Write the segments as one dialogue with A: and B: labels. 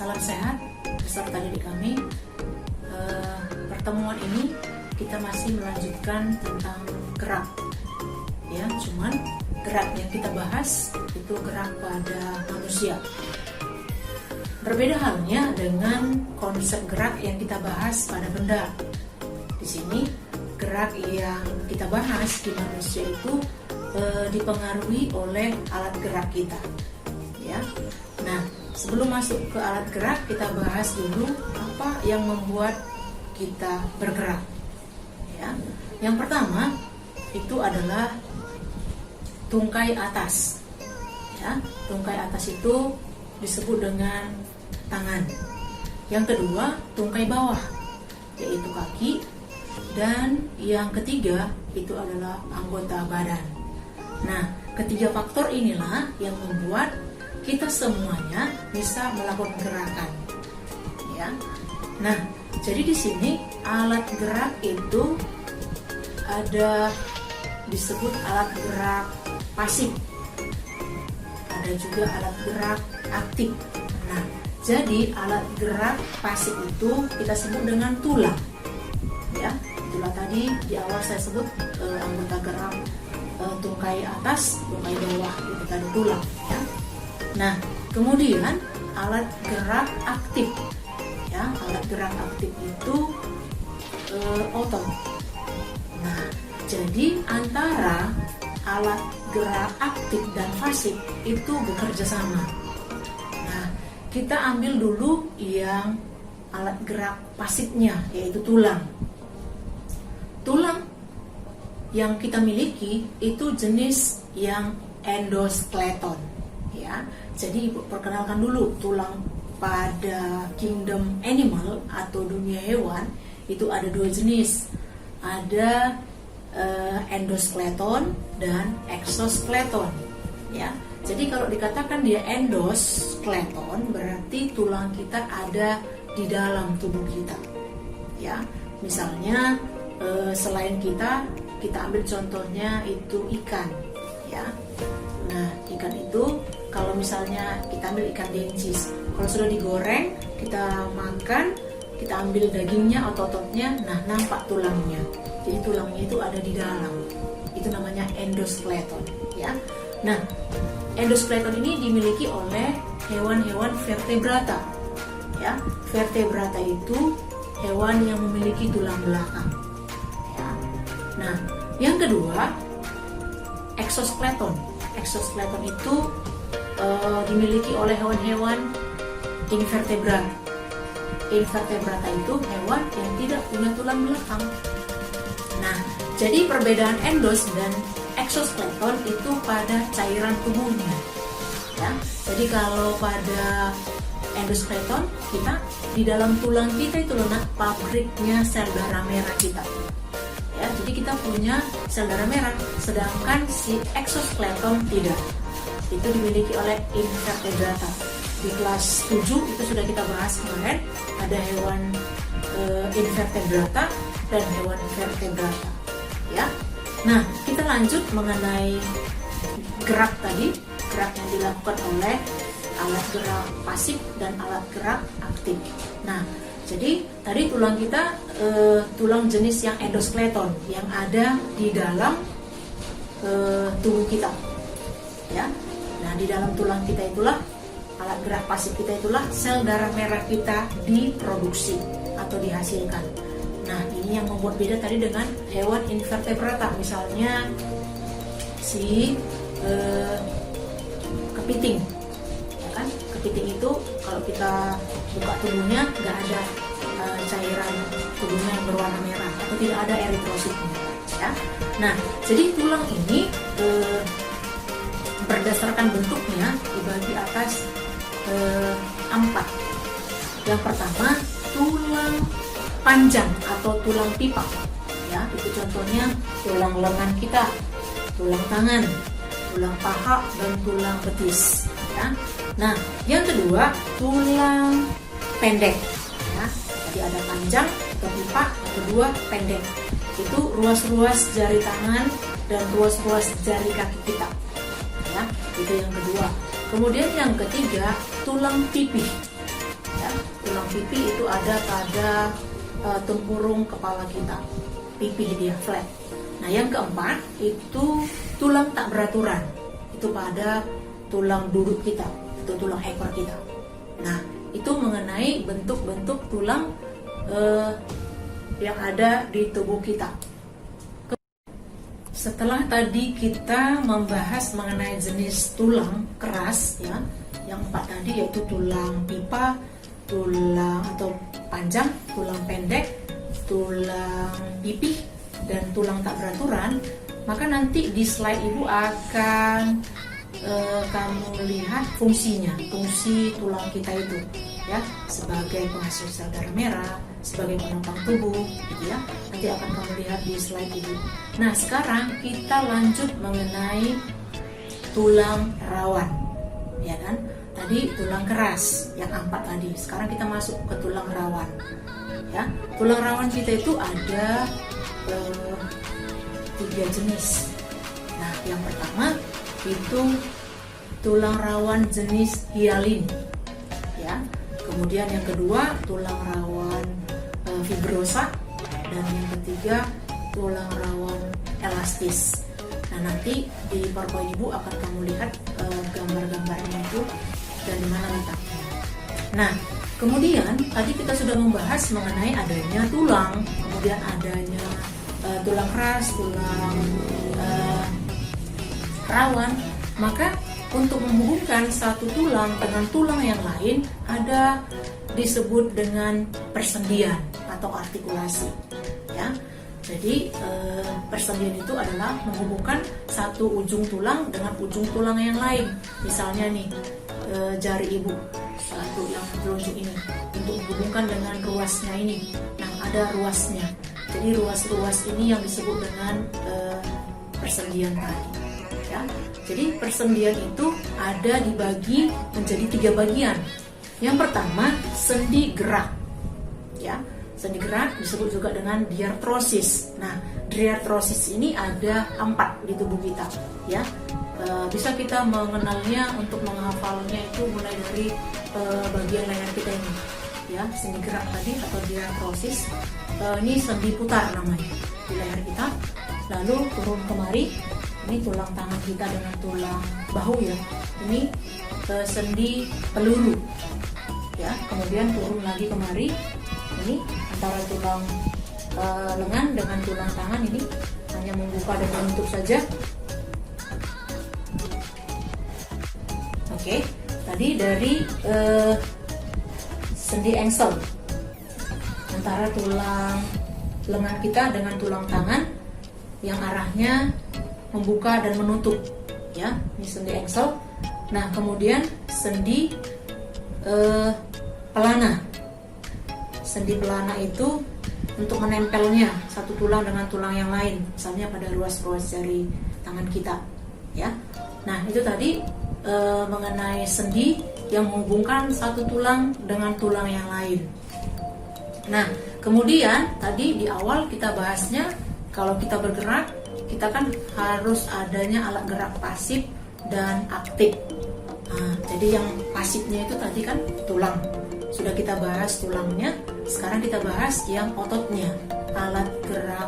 A: Salam sehat beserta didik kami. Pertemuan ini kita masih melanjutkan tentang gerak, ya. Cuman gerak yang kita bahas itu gerak pada manusia. Berbeda halnya dengan konsep gerak yang kita bahas pada benda. Di sini gerak yang kita bahas di manusia itu dipengaruhi oleh alat gerak kita, ya. Nah, sebelum masuk ke alat gerak, kita bahas dulu apa yang membuat kita bergerak, ya. Yang pertama itu adalah tungkai atas, ya. Tungkai atas itu disebut dengan tangan. Yang kedua, tungkai bawah, yaitu kaki. Dan yang ketiga itu adalah anggota badan. Nah, ketiga faktor inilah yang membuat kita semuanya bisa melakukan gerakan, ya. Nah, jadi di sini alat gerak itu ada disebut alat gerak pasif, ada juga alat gerak aktif. Nah, jadi alat gerak pasif itu kita sebut dengan tulang, ya. Itulah tadi di awal saya sebut anggota gerak tungkai atas, tungkai bawah, itu tadi tulang, ya. Nah, kemudian alat gerak aktif, ya. Alat gerak aktif itu otot. Nah, jadi antara alat gerak aktif dan pasif itu bekerja sama. Nah, kita ambil dulu yang alat gerak pasifnya, yaitu tulang. Tulang yang kita miliki itu jenis yang endoskeleton, ya. Jadi Ibu perkenalkan dulu tulang pada kingdom animal atau dunia hewan itu ada dua jenis, ada endoskeleton dan exoskeleton, ya. Jadi kalau dikatakan dia endoskeleton berarti tulang kita ada di dalam tubuh kita, ya. Misalnya selain kita ambil contohnya itu ikan, ya. Nah, ikan itu kalau misalnya kita ambil ikan dencis, kalau sudah digoreng, kita makan, kita ambil dagingnya, otot-ototnya, nah nampak tulangnya. Jadi tulangnya itu ada di dalam. Itu namanya endoskeleton, ya. Nah, endoskeleton ini dimiliki oleh hewan-hewan vertebrata, ya. Vertebrata itu hewan yang memiliki tulang belakang, ya. Nah, yang kedua, exoskeleton. Exoskeleton itu dimiliki oleh hewan-hewan invertebrata. Invertebrata itu hewan yang tidak punya tulang belakang. Nah, jadi perbedaan endos dan exoskeleton itu pada cairan tubuhnya, ya. Jadi kalau pada endoskeleton kita di dalam tulang kita itu letak pabriknya sel darah merah kita, ya. Jadi kita punya sel darah merah, sedangkan si exoskeleton tidak. Itu dimiliki oleh invertebrata. Di kelas 7 itu sudah kita bahas kemarin, ada hewan invertebrata dan hewan vertebrata, ya. Nah, kita lanjut mengenai gerak tadi, gerak yang dilakukan oleh alat gerak pasif dan alat gerak aktif. Nah, jadi tadi tulang kita tulang jenis yang endoskeleton yang ada di dalam tubuh kita, ya. Nah, di dalam tulang kita itulah alat gerak pasif kita, itulah sel darah merah kita diproduksi atau dihasilkan. Nah, ini yang membuat beda tadi dengan hewan invertebrata, misalnya si kepiting, ya kan? Kepiting itu kalau kita buka tubuhnya nggak ada cairan tubuhnya yang berwarna merah atau tidak ada eritrositnya, ya. Nah, jadi tulang ini berdasarkan bentuknya dibagi atas 4. Yang pertama, tulang panjang atau tulang pipa, ya. Itu contohnya tulang lengan kita, tulang tangan, tulang paha, dan tulang betis, ya. Nah, yang kedua, tulang pendek, ya. Jadi ada panjang atau pipa, yang kedua pendek. Itu ruas-ruas jari tangan dan ruas-ruas jari kaki kita, ya. Itu yang kedua. Kemudian yang ketiga, tulang pipih. pipi itu ada pada tempurung kepala kita, pipi dia flat. Nah, yang keempat itu tulang tak beraturan, itu pada tulang duduk kita, itu tulang ekor kita. Nah, itu mengenai bentuk-bentuk tulang yang ada di tubuh kita. Setelah tadi kita membahas mengenai jenis tulang keras ya, yang 4 tadi yaitu tulang pipa, tulang atau panjang, tulang pendek, tulang pipih, dan tulang tak beraturan, maka nanti di slide Ibu akan kamu lihat fungsinya, fungsi tulang kita itu ya, sebagai penghasil sel darah merah, sebagai penopang tubuh gitu ya. Nanti akan kamu lihat di slide Ibu. Nah, sekarang kita lanjut mengenai tulang rawan ya kan. Tadi tulang keras yang 4 tadi. Sekarang kita masuk ke tulang rawan. Ya, tulang rawan kita itu ada 3 jenis. Nah, yang pertama itu tulang rawan jenis hialin. Ya. Kemudian yang kedua tulang rawan fibrosa, dan yang ketiga tulang rawan elastis. Nah, nanti di PowerPoint Ibu akan kamu lihat gambar-gambarnya itu dan di mana letaknya. Nah, kemudian tadi kita sudah membahas mengenai adanya tulang, kemudian adanya tulang keras, tulang rawan. Maka untuk menghubungkan satu tulang dengan tulang yang lain ada disebut dengan persendian atau artikulasi. Ya. Jadi persendian itu adalah menghubungkan satu ujung tulang dengan ujung tulang yang lain. Misalnya nih jari Ibu satu yang telunjuk ini untuk menghubungkan dengan ruasnya ini. Nah, ada ruasnya. Jadi ruas-ruas ini yang disebut dengan persendian tadi. Ya. Jadi persendian itu ada dibagi menjadi 3 bagian. Yang pertama sendi gerak. Ya. Sendi gerak disebut juga dengan diartrosis. Nah, diartrosis ini ada 4 di tubuh kita, ya. Bisa kita mengenalnya untuk menghafalnya itu mulai dari bagian leher kita ini, ya. Sendi gerak tadi atau diartrosis. Ini sendi putar namanya di leher kita. Lalu turun kemari, ini tulang tangan kita dengan tulang bahu ya. Ini sendi peluru, ya. Kemudian turun lagi kemari. Ini antara tulang lengan dengan tulang tangan ini hanya membuka dan menutup saja. Oke, tadi dari sendi engsel antara tulang lengan kita dengan tulang tangan yang arahnya membuka dan menutup, ya. Ini sendi engsel. Nah, kemudian sendi pelana. Sendi pelana itu untuk menempelnya satu tulang dengan tulang yang lain, misalnya pada ruas-ruas jari tangan kita, ya. Nah, itu tadi mengenai sendi yang menghubungkan satu tulang dengan tulang yang lain. Nah, kemudian tadi di awal kita bahasnya kalau kita bergerak, kita kan harus adanya alat gerak pasif dan aktif. Nah, jadi yang pasifnya itu tadi kan tulang. Sudah kita bahas tulangnya, sekarang kita bahas yang ototnya, alat gerak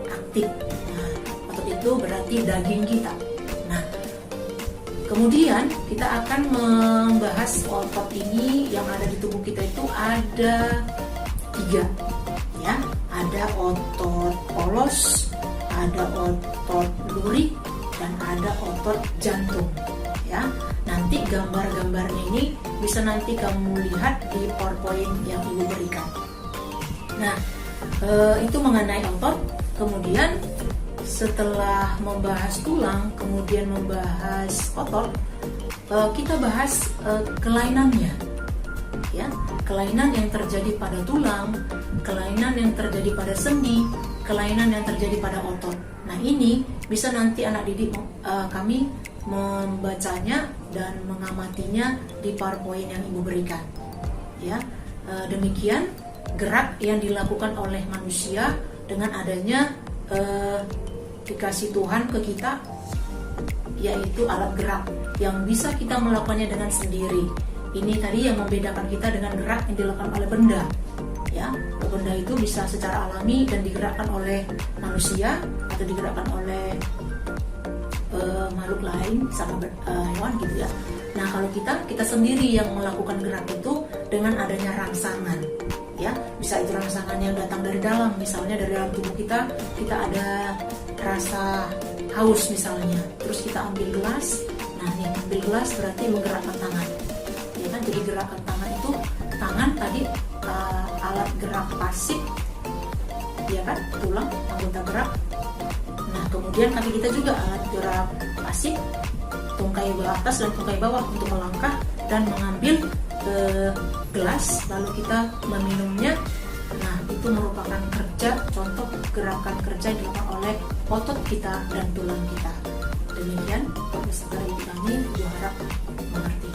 A: aktif. Nah, otot itu berarti daging kita. Nah, kemudian kita akan membahas otot ini yang ada di tubuh kita itu ada 3, ya. Ada otot polos, ada otot lurik, dan ada otot jantung, ya. Nanti gambar-gambarnya ini bisa nanti kamu lihat di PowerPoint yang Ibu berikan. Nah, itu mengenai otot. Kemudian setelah membahas tulang, kemudian membahas otot, kita bahas kelainannya, ya. Kelainan yang terjadi pada tulang, kelainan yang terjadi pada sendi, kelainan yang terjadi pada otot. Nah, ini bisa nanti anak didik kami membacanya dan mengamatinya di PowerPoint yang Ibu berikan, ya. Demikian gerak yang dilakukan oleh manusia dengan adanya dikasih Tuhan ke kita, yaitu alat gerak yang bisa kita melakukannya dengan sendiri, Ini tadi yang membedakan kita dengan gerak yang dilakukan oleh benda. Ya, benda itu bisa secara alami dan digerakkan oleh manusia atau digerakkan oleh makhluk lain sama hewan gitu ya. Nah, kalau kita sendiri yang melakukan gerak itu dengan adanya rangsangan. Ya, bisa itu rangsangan yang datang dari dalam, misalnya dari dalam tubuh kita ada rasa haus misalnya. Terus kita ambil gelas. Nah, nih ambil gelas berarti menggerakkan tangan. Ya kan, jadi gerakan tangan itu tangan tadi alat gerak pasif, ya kan, tulang anggota gerak. Nah, kemudian kaki kita juga alat gerak pasif, tungkai atas dan tungkai bawah untuk melangkah dan mengambil gelas lalu kita meminumnya. Nah, itu merupakan contoh gerakan kerja yang dilakukan oleh otot kita dan tulang kita. Demikian podcast kali ini, kami harap mengerti.